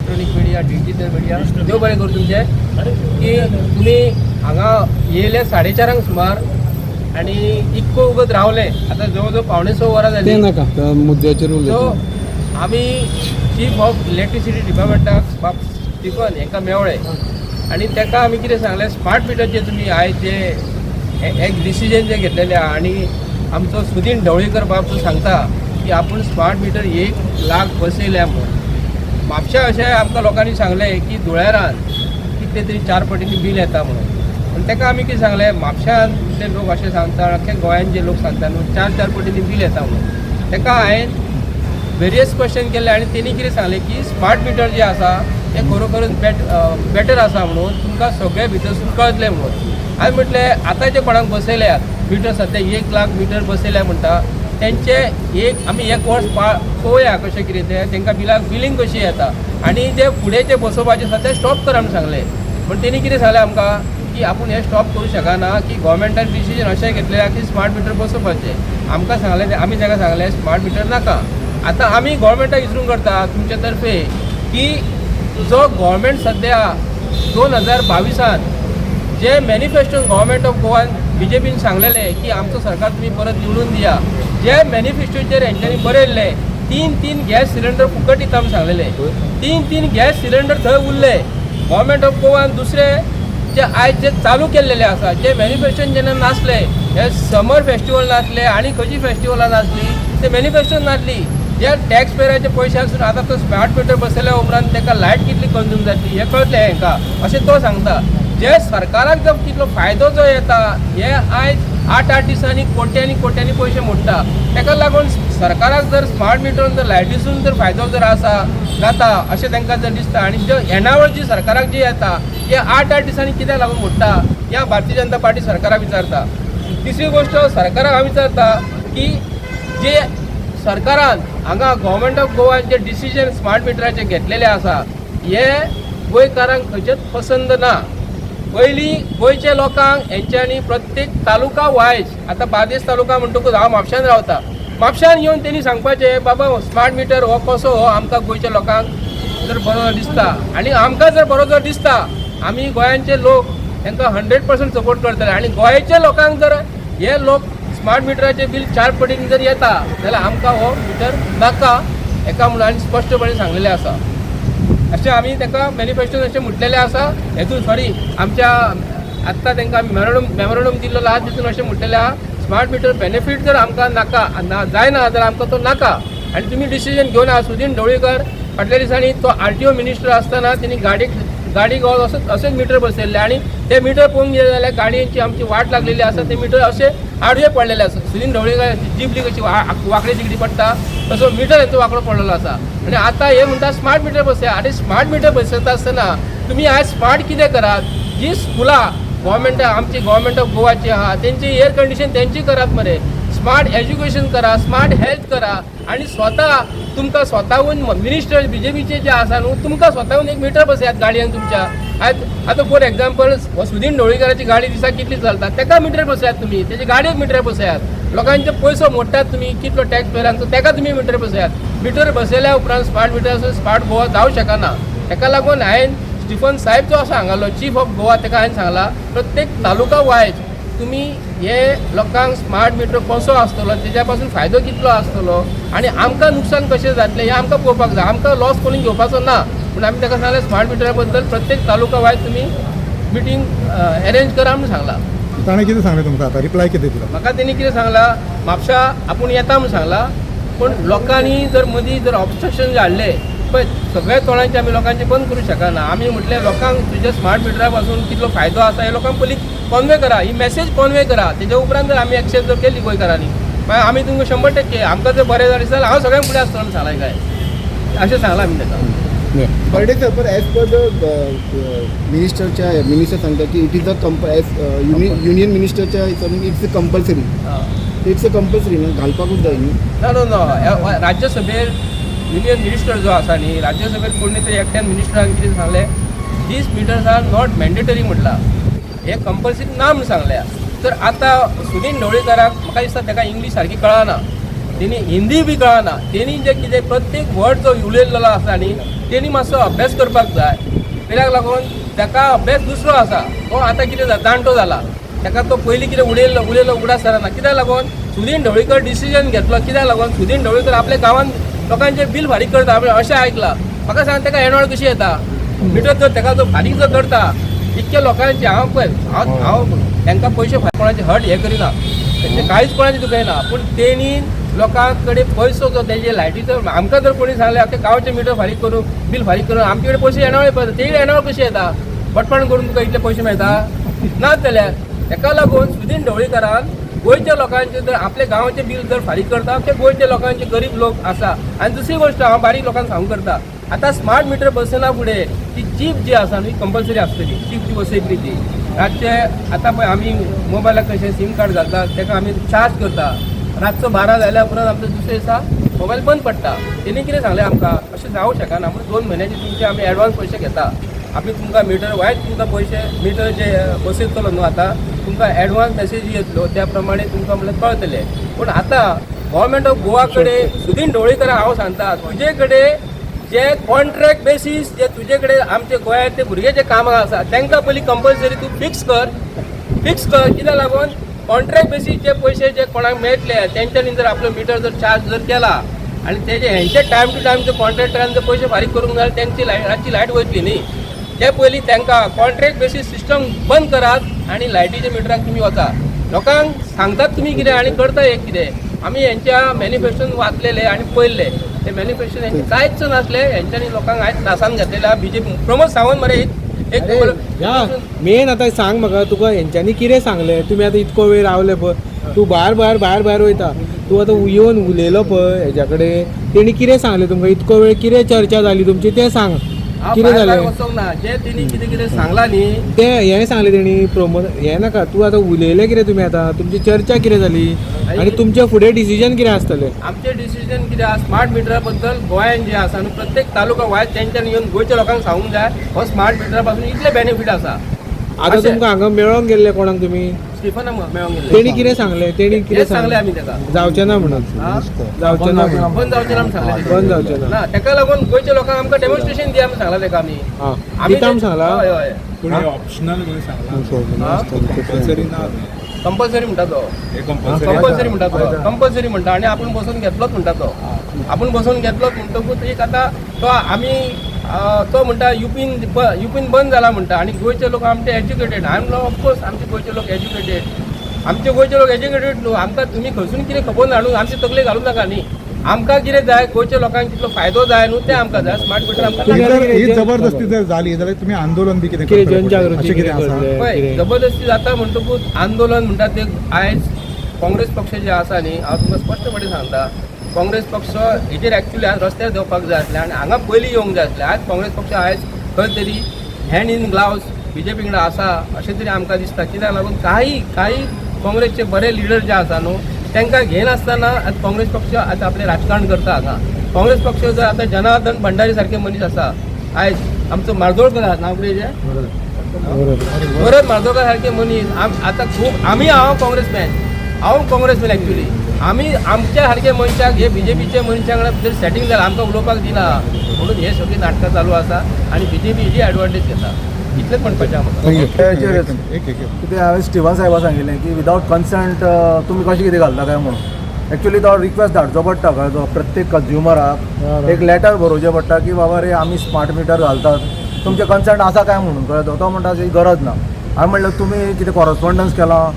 Electronic media digital media देव बरें करूं तुमचे की तुमी हांगा येयले 4:30 सुमार आनी इतको उगत रावले आतां जवळ जवळ 5:15 वरां जाली नाका त्या मुद्द्याचेर सो आमी चीफ ऑफ इलेक्ट्रिसिटी डिपार्टमेंटाक बाब स्टिफन हेका मेवळे आनी ताका आमी कितें सांगलें स्मार्ट मिटरचे तुमी आयज जे एक डिसिजन जे घेतलेले आहा आनी आमचो सुदीन ढवळीकर बाब तो सांगता की आपूण स्मार्ट मिटर 1 लाख बसयल्या म्हणून म्हापशा अशें आमकां लोकांनी सांगलें की धुळेरान कितले तरी 4 पटींनी बील येता म्हणून आनी ताका आमी कितें सांगलें म्हापशांतले लोक अशें सांगता अख्ख्या गोंयान जे लोक सांगता न्हू 4 पटींनी बील येता म्हणून ताका हांवें वेरियस क्वेश्चन केले आनी तेणी कितें सांगलें की स्मार्ट मिटर जे आसा ते खरोखरच बेटर आसा म्हणून तुमकां सगळे भितरसून कळटलें म्हणून हांवें म्हटलें आतां जे कोणाक बसयल्यात मिटर सद्या 1 लाख मिटर बसयल्या म्हणटा तेंचे आमी एक वर्स पळोवया कशें कितें तें तेंकां बिलींग कशी येता आनी जे फुडें जे बसोवपाचें आसा तें स्टॉप कर आमी सांगलें पूण तेणी कितें सांगलें आमकां की आपूण हें स्टॉप करूं शकना की गोवोरमेंटान डिसिजन अशें घेतलें की स्मार्ट मिटर बसोवपाचें आमकां सांगलें आमी ताका सांगलें स्मार्ट मिटर नाका आतां आमी गोवोरमेंटाक विचारून करता तुमचे तर्फे की जो गोवोरमेंट सद्या 2022 जे मॅनिफेस्टोन गोवोरमेंट ऑफ गोवान BJPन सांगलेलें की आमचो सरकार तुमी परत निवडून दिया जे मॅनिफेस्टोचेर हेंच्यांनी बरयल्लें 3 गॅस सिलिंडर फुकट दिता म्हूण सांगलेलें 3 गॅस सिलिंडर थंय उरले गोवोरमेंट ऑफ गोवान दुसरे जे आयज जे चालू केल्लेले आसा जे मॅनिफेस्टोन जेन्ना नासले हे समर फेस्टिवल नासले आनी खंयची फेस्टिवलां नासली ते मॅनिफेस्टोन नासली जे टॅक्स पेयराचे पयशे आसून आतां तो स्मार्ट मिटर बसयल्या उपरांत ताका लायट कितली कंज्यूम जातली हें कळटलें हेंकां अशें तो सांगता जे सरकाराक जो कितलो फायदो जो येता हे आयज 8 दिसांनी कोट्यांनी पयशे मोडटा ताका लागून सरकाराक जर स्मार्ट मिटरून जर लायटीसून जर फायदो जर आसा जाता अशें तांकां जर दिसता आनी ज्यो येणावळ जी सरकाराक जी येता हे 8 दिसांनी कित्याक लागून मोडटा ह्या भारतीय जनता पार्टी सरकाराक विचारता तिसरी गोश्ट सरकाराक हांव विचारता की जे सरकारान हांगा गोवोरमेंट ऑफ गोवान जे डिसिजन स्मार्ट मिटराचे घेतलेले आसा हे गोंयकारांक खंयचेच पसंद ना पयलीं गोंयच्या लोकांक हेंच्यांनी प्रत्येक तालुका वायज आतां बार्देस तालुका म्हणटकूच हांव म्हापशान रावता म्हापशान येवन तेणी सांगपाचें बाबा स्मार्ट मिटर हो कसो हो आमकां गोंयच्या लोकांक जर बरो दिसता आनी आमकां जर बरो जर दिसता आमी गोंयांचे लोक तांकां 100% सपोर्ट करतले आनी गोंयच्या लोकांक जर हे लोक स्मार्ट मिटराचे बील 4 पटींनी जर येता जाल्यार आमकां हो मिटर नाका हेका म्हणून आनी स्पश्टपणे सांगलेलें आसा अशें आमी ताका मॅनिफेस्टोन अशें म्हटलेलें आसा हेतून सॉरी आमच्या आत्तां तांकां मेमोरंडम दिल्लो आहा तितून अशें म्हटलेलें आहा स्मार्ट मिटर बेनिफीट जर आमकां नाका जायना जाल्यार आमकां तो नाका आनी तुमी डिसिजन घेवन आहा सुदीन ढवळीकर फाटल्या दिसांनी तो RTO मिनिस्टर आसतना तेणी गाडी अशेंच मिटर बसयल्ले आनी ते मिटर पळोवंक गेले जाल्यार गाडयेची आमची वाट लागलेली आसा ते मिटर अशें आडवे पडलेले आसा सुदीन ढवळीकर जिबली कशी वांकडी तिकडी पडटा तसो मिटर हेचो वांकडो पडलेलो आसा आनी आतां हे म्हणटा स्मार्ट मिटर बसया आनी स्मार्ट मिटर बसयता आसतना तुमी आयज स्मार्ट कितें करात जी स्कुलां गोवोरमेंट आमची गोवोरमेंट ऑफ गोवाची आहा तेंची एअर कंडिशन तेंची करात मरे स्मार्ट एज्युकेशन करा स्मार्ट हेल्थ करा आनी स्वता तुमकां स्वताहून मिनिस्टर BJPचे जे आसा न्हू तुमकां स्वताहून एक मिटर बसयात गाडयेन तुमच्या आतां फॉर एक्झाम्पल सुदीन ढवळीकराची गाडी दिसा कितली चलता ताका मिटर बसयात तुमी तेजे गाडयेक मिटर बसयात लोकांचे पयसो मोडटात तुमी कितलो टॅक्स पेयरांचो ताका तुमी मिटर बसयात मिटर बसयल्या उपरांत स्मार्ट मिटर स्मार्ट गोवा जावं शकना ताका लागून हांवें स्टिफन साहेब जो आसा हांगालो चीफ ऑफ गोवा ताका हांवें सांगला प्रत्येक तालुका वायज तुमी हे लोकांक स्मार्ट मिटर कसो आसतलो तेज्या पासून फायदो कितलो आसतलो आनी आमकां नुकसान कशें जातलें हें आमकां पळोवपाक जाय आमकां लॉस करून घेवपाचो ना पूण आमी ताका सांगलें स्मार्ट मिटरा बद्दल प्रत्येक तालुका वायज तुमी मिटींग अरेंज करा म्हणून सांगला ताणें कितें सांगलें तुमकां आतां रिप्लाय कितें दिलो म्हाका तेणी कितें सांगला म्हापशा आपूण येता म्हणून सांगला पूण लोकांनी जर मदीं जर ऑब्स्ट्रक्शन जे हाडले पळय सगळ्या तोंडांचे आमी लोकांचे बंद करूं शकना आमी म्हटलें लोकांक तुज्या स्मार्ट मिटरा पासून कितलो फायदो आसा हे लोकांक पयलीं कॉन्वे करा ही मेसेज कॉन्वे करा तेज्या उपरांत जर आमी एक्सेप्ट जर केली गोंयकारांनी मागीर आमी तुमकां 100% आमकां जर बरें जालें जाल्यार हांव सगळ्यांक फुडें आसतलो सांगलां काय अशें सांगलां आमी ताका बट सर पण एज पर द मिनिस्टर सांगता की इट इज युनियन मिनिस्टरच्या हिसाबीन इट्स अ कंपल्सरी ना घालपाकूच जाय न्ही नो राज्यसभेर युनियन मिनिस्टर जो आसा न्ही राज्यसभेत कोणी तरी एकट्यान मिनिस्टरान कितें सांगलें दीस मिटर्स आर नॉट मॅन्डेटरी म्हटलां हे कंपल्सरी ना म्हणून सांगल्या तर आतां सुदीन ढवळीकराक म्हाका दिसता ताका इंग्लीश सारकी कळना तेणी हिंदी बी कळना, तेणी जे कितें प्रत्येक वर्ड जो उलयल्लो आसा न्ही तेणी मातसो अभ्यास करपाक जाय. कित्याक लागून ताका अभ्यास दुसरो आसा, तो आतां कितें जाणटो जाला, ताका तो पयलीं कितें उलयल्लो उगडास जायना. कित्याक लागून सुदीन ढवळीकर डिसिजन घेतलो, कित्याक लागून सुदीन ढवळीकर आपल्या गांवांत लोकांचे बील फारीक करता. अशें आयकलां. म्हाका सांग ताका एनवळ कशी येता? मिटर जर ताका जो फारीक जर करता इतक्या लोकांचे हांव पळय हांव तांकां पयशे कोणाचे हट हें करिना, तेंचे कांयच कोणाचें दुखयना, पूण तेणी लोकां कडेन पयसो जो तेजे लायटीचो आमकां जर कोणी सांगलें आतां गांवचे मिटर फारीक करून बील फारीक करून आमचे कडेन पयशे एनवळ येता, तेजे एनवळ कशी येता? बटपण करून तुका इतले पयशे मेळटा? नाच जाल्यार ताका लागून सुदीन ढवळीकरान गोंयच्या लोकांचे जर आपल्या गांवाचें बील जर फारीक करता ते गोंयच्या लोकांचे गरीब लोक आसा. आनी दुसरी गोश्ट हांव बारीक लोकांक सांगूं करता, आतां स्मार्ट मिटर बसना फुडें ती चीप जी आसा न्ही कंपल्सरी आसतली, चीप जी बसयतली ती रातचे. आतां पळय आमी मोबायलाक कशें सिम कार्ड घालतात ताका आमी चार्ज करता, रातचो 12 जाल्या उपरांत आमचो दुसरे दिसा मोबायल बंद पडटा. तेणी कितें सांगलें आमकां अशें जावं शकना म्हणून 2 म्हयन्याचे तुमचे आमी एडवान्स पयशे घेता. आमी तुमकां मिटर वायट तुमकां पयशे मिटर जे बसयतलो न्हू आतां तुमकां एडवान्स मेसेज येतलो, त्या प्रमाणे तुमकां म्हणल्यार कळटलें. पूण आतां गोवोरमेंट ऑफ गोवा कडेन सुदीन ढवळीकर हांव सांगता, तुजे कडेन जे कॉन्ट्रॅक्ट बेसीस जे तुजे कडेन आमचे गोंयांत ते भुरगे जे कामां आसा तांकां पयलीं कंपल्सरी तूं फिक्स कर. कित्याक लागून कॉन्ट्रॅक्ट बेसीस जे पयशे जे कोणाक मेळटले तेंच्यांनी जर आपलो मिटर जर चार्ज जर केला आनी तेजे हेंचे टायम टू टायम जर कॉन्ट्रॅक्टरान जर पयशे फारीक करूंक जाय तेंची रातची लायट वयतली न्ही. ते पयलीं तांकां कॉन्ट्रॅक्ट बेसीस सिस्टम बंद करात आनी लायटीच्या मिटराक तुमी वचा. लोकांक सांगतात तुमी कितें आनी करता एक कितें. आमी हेंच्या मॅनिफेस्टोन वाचलेले आनी पळयल्ले, ते मॅनिफेस्टो हेंचे कांयच नासले. हेंच्यांनी लोकांक आयज त्रासान घातलेल्या बीजेपी प्रमोद सावंत मरे एक मेन आतां सांग म्हाका, तुका हेंच्यांनी कितें सांगलें? तुमी आतां इतको वेळ रावले पळय, तूं भायर वयता, तूं आतां येवन उलयलो पळय हेज्या कडेन, तेणी कितें सांगलें तुमकां? इतको वेळ कितें चर्चा जाली तुमची तें सांग. कितें जालें? वचोंक ना, जे तेणी कितें कितें सांगलां न्ही तें हें सांगलें तेणी प्रमोद हें नाका. तूं आतां उलयलें कितें तुमी आतां? तुमची चर्चा कितें जाली आनी तुमचें फुडें डिसिजन कितें आसतलें? आमचें डिसिजन कितें आसा स्मार्ट मिटरा बद्दल गोंयांत जे आसा न्हू प्रत्येक तालुका वायज तेंच्यांनी येवन गोंयच्या लोकांक सांगूंक जाय हो स्मार्ट मिटरा पासून इतले बेनिफीट आसा. आतां तुमकां हांगा मेळोंक गेल्ले कोणाक तुमी? स्टिफना मेळोंक गेले. तेणी कितें सांगलें? तेणी कितें सांगलें आमी ताका जावचें ना म्हणून, जावचें ना म्हणून, बंद जावचें ना म्हणून सांगलें. बंद जावचें ना. ना ताका लागून गोंयच्या लोकांक आमकां डेमॉन्स्ट्रेशन दिया म्हणून सांगलां ताका आमी. आमी ताम सांगला. हय हय पूण ऑप्शनल म्हणून सांगला, कंपल्सरी ना. कंपल्सरी म्हणटा तो, कंपल्सरी म्हणटा तो, कंपल्सरी म्हणटा आनी आपूण बसून घेतलोच म्हणटा तो. आपूण बसून घेतलोच म्हणटकूच एक आतां तो आमी तो म्हणटा युपीन बंद जाला म्हणटा आनी गोंयचे लोक आमचे एज्युकेटेड. आय एम ऑफकोर्स आमचे गोंयचे लोक एज्युकेटेड, आमचे गोंयचे लोक एज्युकेटेड न्हू. आमकां तुमी खंयसून कितें खबर हाडून आमचे तकले घालूं नाका न्ही. आमकां कितें जाय गोंयच्या लोकांक कितलो फायदो जाय न्हू तें आमकां जाय. स्मार्ट मिटर आमकां ही जबरदस्ती जर जाली जाल्यार तुम्ही आंदोलन बी कितें कितें करतले? जनजागृती अशें कितें कितें आसा? करतले? पळय जबरदस्ती जाता म्हणटकूच आंदोलन म्हणटा ते आयज काँग्रेस पक्ष जे आसा न्ही हांव तुमकां स्पश्टपणे सांगता, काँग्रेस पक्ष हेजेर एक्चुली आज रस्त्यार देवपाक जाय आसलें आनी हांगा पयलीं येवंक जाय आसलें. आज काँग्रेस पक्ष आयज खंय तरी हँड इन ग्लावज बीजेपी कडेन आसा अशें तरी आमकां दिसता. कित्याक लागून काही काँग्रेसचे बरे लिडर जे आसा न्हू तांकां घेनासतना आतां काँग्रेस पक्ष आतां आपलें राजकारण करता हांगा. काँग्रेस पक्ष जर आतां जनार्दन भंडारी सारके मनीस आसा, आयज आमचो मार्दोळकर आसा नांव कितें भरत मार्दोळकर सारके मनीस आतां खूब हांव काँग्रेसमॅन एक्चुली. आमी आमच्या सारके मनशाक हे बीजेपीच्या मनशा कडेन सेटींग जालां आमकां उलोवपाक दिना म्हणून हे सगळीं नाटकां चालू आसा आनी बीजेपी हेजी एडवांटेज घेता. इतलेंच म्हणपाचें आमकां. कितें हांवें स्टिवन साहेबा सांगिल्लें की विदावट कन्सेंट तुमी कशें कितें घालता काय म्हणून. एक्चुअली तो रिक्वेस्ट धाडचो पडटा कळ्ळें, तो प्रत्येक कंज्युमराक एक लेटर बरोवचें पडटा की बाबा रे आमी स्मार्ट मिटर घालतात, तुमचें कन्सेंट आसा काय म्हणून कळ्ळें. तो म्हणटा की गरज ना. हांवें म्हणलें तुमी कितें कॉरस्पॉन्डन्स केलां,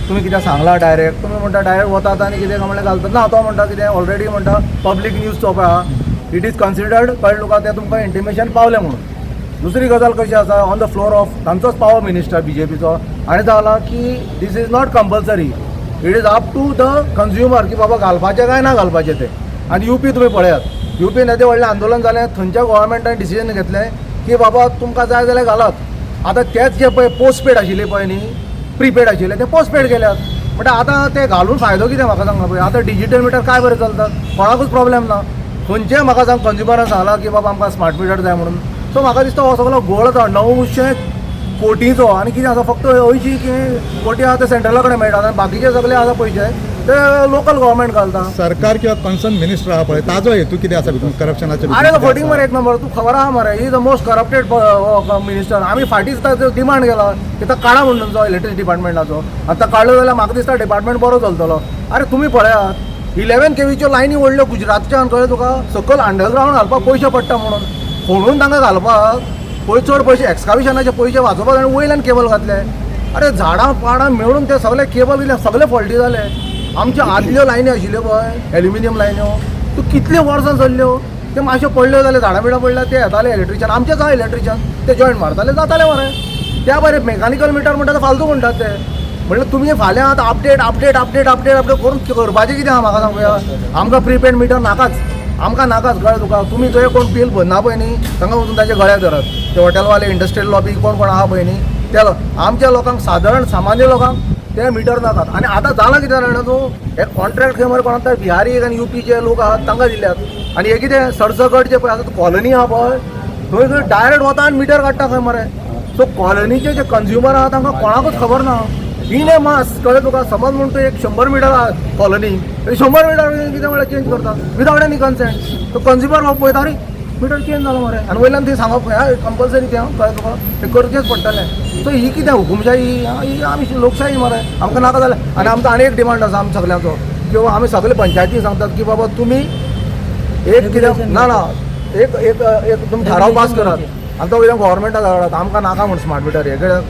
तुमी कितें सांगलां डायरेक्ट, तुमी म्हणटा डायरेक्ट वतात आनी कितें म्हणलें घालतात. ना तो म्हणटा कितें ऑलरेडी म्हणटा पब्लीक न्यूज तो पळय आहा इट इज कन्सिडर्ड कळ्ळें तुका, तें तुमकां इंटिमेशन पावलें म्हणून. दुसरी गजाल कशी आसा ऑन द फ्लोर ऑफ तांचोच पावर मिनिस्टर बीजेपीचो हाणें सांगलां की this is not compulsory, it is up to the consumer की बाबा घालपाचें काय ना घालपाचें तें. आनी युपी तुमी पळयात, युपीन येदें व्हडलें आंदोलन जालें, थंयच्या गोवोरमेंटान डिसिजन घेतलें की बाबा तुमकां जाय जाल्यार घालात. आतां तेच जे पळय पोस्ट पेड आशिल्ले पळय न्ही, प्रीपेड आशिल्ले ते पोस्ट पेड केल्यात. म्हणजे आतां ते घालून फायदो कितें म्हाका सांगा पळय. आतां डिजिटल मिटर काय बरें चलता, कोणाकूच प्रॉब्लेम ना. खंयचें म्हाका सांग कंज्युमरान सांगलां की बाबा आमकां स्मार्ट मिटर जाय म्हणून. सो म्हाका दिसता हो सगळो घोळ तो 900 कोटीचो आनी कितें आसा फक्त 80 कोटी आहा ते सेंट्रला कडेन मेळटा आनी बाकीचे सगळे आसा पयशे ते लोकल गव्हर्मेंट घालता. सरकार किंवा कन्सर्न मिनिस्टर आहा पळय ताजो हेतू कितें आसा भितून करप्शनाचे अरे तो फटींग मरे एक नंबर तू खबर आहा मरे ही द मोस्ट करप्टेड मिनिस्टर. आम्ही फाटीच डिमांड केला की तो काढा म्हणून जो इलेक्ट्रिसिटी डिपार्टमेंटाचो आतां काडलो जाल्यार म्हाका दिसता डिपार्टमेंट बरो चलतलो. अरे तुमी पळयात 11 KVच्यो लायनी व्हडल्यो गुजरातच्यान कळ्ळें तुका सकयल अंडरग्रावंड घालपाक पयशे पडटा म्हणून फोडून तांकां घालपाक चड पयशे एक्सकाविशनाचे पयशे वाचोवपाक आनी वयल्यान केबल घातले. अरे झाडां पाडां मेळून ते सगळे केबल बिले सगळे फॉल्टी जाले. आमच्यो आदल्यो लायनी आशिल्ल्यो पळय एल्युमिनियम लायन्यो त्यो कितले वर्सां चल्ल्यो ते मातश्यो पडल्यो जाल्यार झाडां बिडां पडल्या ते येताले इलेक्ट्रिशियन आमचेच आहा इलेक्ट्रिशियन ते जॉयंट मारताले जाताले मरे. त्या बरे मेकॅनिकल मिटर म्हणटा ते फालतू म्हणटात ते. म्हणल्यार तुमी फाल्यां आतां अपडेट करून करपाचें कितें आहा म्हाका सांगुया. आमकां प्रीपेड मिटर नाकाच आमकां नाकाच कळ्ळें तुका. तुमी थंय कोण बील भरना पळय न्ही तांकां वचून ताचे गळ्याक धरात. ते हॉटेलवाले इंडस्ट्रियल लॉबी कोण आहा पळय न्ही त्या आमच्या लोकांक सादारण सामान्य लोकांक ते मिटर नाकात. आनी आतां जाला कितें जाणा तूं हे कॉन्ट्रॅक्ट खंय मरे कोण बिहारी आनी UPचे लोक आहात तांकां दिल्यात. आनी हे कितें सरसकट जे पळय आतां कॉलनी आहा पळय थंय डायरेक्ट वता आनी मिटर काडटा खंय मरे. सो कॉलनीचे जे कंज्युमर आहा तांकां कोणाकूच खबर ना. इन ए मास कळ्ळें तुका. समज म्हणून तूं एक 100 मिटर आहा कॉलनी 100 मिटर कितें म्हळ्यार चेंज करता विदावट एनी कन्सेंट. तो कंज्युमर हो पळयता अरे मिटर चेंज जालो मरे आनी वयल्यान थंय सांगप खंय कंपल्सरी तें कळ्ळें तुका तें करचेंच पडटलें. सो ही कितें हुकुमशाही ही आमी लोकशाही मरे आमकां नाका जालें. आनी आमकां आनी एक डिमांड आसा आमच्या सगळ्यांचो की आमी सगळे पंचायती सांगतात की बाबा तुमी एक कितें ना एक एक एक तुमी थाराव पास करात आनी तो वयल्यान गव्हर्मेंटाक धाडात. आमकां नाका म्हण स्मार्ट मिटर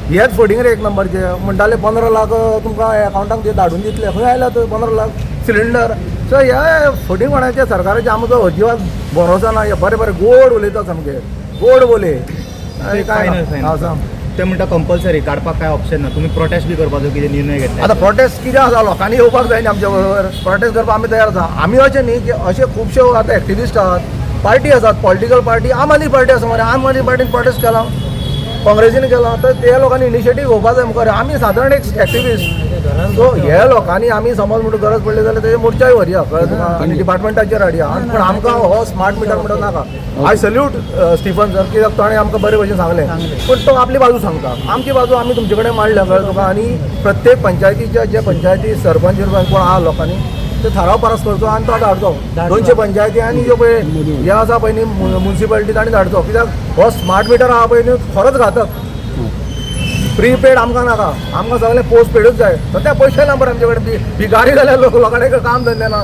हेच फटींग रे एक नंबरचे. म्हणटाले 15 लाख तुमकां अकावंटाक धाडून दितले खंय आयल्यात 15 लाख सिलिंडर. सो हे फटींगपणाचे सरकाराचे आमचो अजिबात भरोसा ना. हे बरे बरे गोड उलयता सामके गोड बोले काय ना. ते म्हणटा कंपल्सरी काडपाक काय ऑप्शन ना तुमी प्रोटेस्ट बी करपाचो कितें निर्णय घेतला. आतां प्रोटेस्ट कितें आसा लोकांनी येवपाक जाय न्ही आमच्या बरोबर प्रोटेस्ट करपाक आमी तयार आसा. आमी अशें न्ही की अशे खुबश्यो आतां एक्टिविस्ट आहात पार्टी आसात पॉलिटिकल पार्टी आम आदमी पार्टी आसा मरे. आम आदमी पार्टीन प्रोटेस्ट केला काँग्रेसीन केला तर त्या लोकांनी इनिशिएटीव घेवपाक जाय मुखार. आमी सादारण एक एक्टिविस्ट. सो हे लोकांनी आमी समज म्हणून गरज पडली जाल्यार तेजे मोर्चाय व्हरया कळ्ळें तुका आनी डिपार्टमेंटाचेर हाडया. पूण आमकां हो स्मार्ट मिटर म्हणून नाका. आय सल्यूट स्टिफन सर कित्याक ताणें आमकां बरे भशेन सांगलें. पूण तो आपली बाजू सांगता आमची बाजू आमी तुमचे कडेन मांडल्या कळ्ळें तुका. आनी प्रत्येक पंचायतीच्या जे पंचायती सरपंच कोण आहा लोकांनी ते थाराव पास करचो आनी तो धाडचो 200 पंचायती आनी ज्यो पळय हे आसा पळय न्ही म्युन्सिपालिटी तांणी धाडचो. कित्याक हो स्मार्ट मिटर आहा पळय न्ही खरोच घातक. प्रीपेड आमकां नाका आमकां सगळें पोस्ट पेडूच जाय. सद्या पयशे ना बरें आमचे कडेन भिकारी जाल्यार लोकांनी काम धंदे ना.